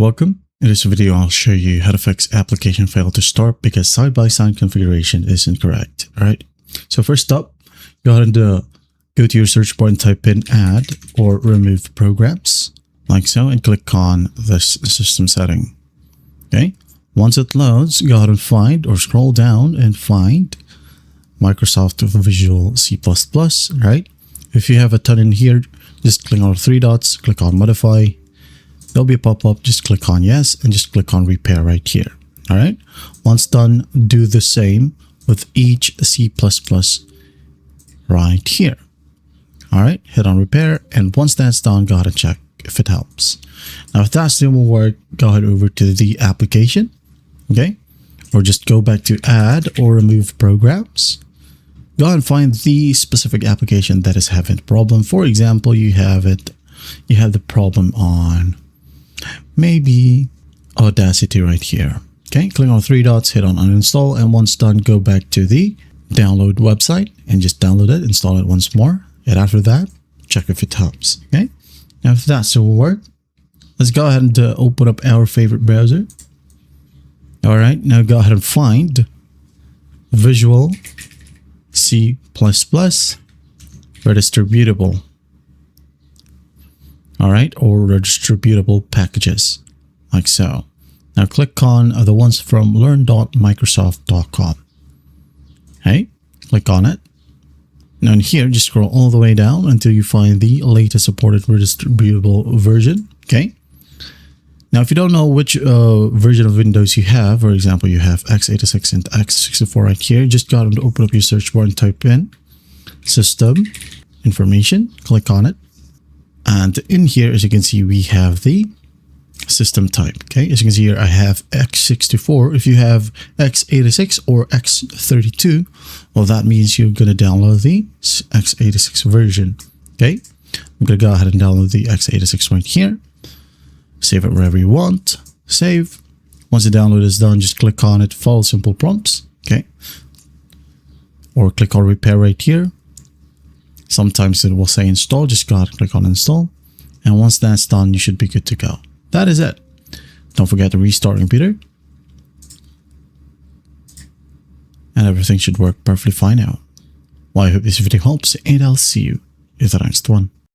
Welcome. In this video, I'll show you how to fix application fail to start because side-by-side configuration is incorrect. All right. So first up, go ahead and go to your search bar and type in add or remove programs like so and click on this system setting. Okay. Once it loads, go ahead and find or scroll down and find Microsoft Visual C++, right? If you have a ton in here, just click on the three dots, click on modify. There'll be a pop-up, just click on yes and just click on repair right here. All right. Once done, do the same with each C++ right here. All right, hit on repair, and once that's done, go ahead and check if it helps. Now, if that still will work, go ahead over to the application, okay? Or just go back to add or remove programs. Go ahead and find the specific application that is having the problem. For example, you have the problem on maybe Audacity right here. Okay, click on three dots, hit on uninstall, and once done, go back to the download website and just download it, install it once more. And after that, check if it helps. Okay, now if that still will work, let's go ahead and open up our favorite browser. All right, now go ahead and find Visual C++ Redistributable. All right, or redistributable packages, like so. Now click on the ones from learn.microsoft.com. Okay, click on it. Now in here, just scroll all the way down until you find the latest supported redistributable version. Okay. Now, if you don't know which version of Windows you have, for example, you have x86 and x64 right here, just go ahead and open up your search bar and type in system information, click on it. And in here, as you can see, we have the system type. Okay, as you can see here, I have x64. If you have x86 or x32, well, that means you're going to download the x86 version. Okay, I'm going to go ahead and download the x86 right here. Save it wherever you want. Save. Once the download is done, just click on it, follow simple prompts. Okay, or click on repair right here. Sometimes it will say install, just go ahead and click on install. And once that's done, you should be good to go. That is it. Don't forget to restart your computer. And everything should work perfectly fine now. Well, I hope this video helps, and I'll see you in the next one.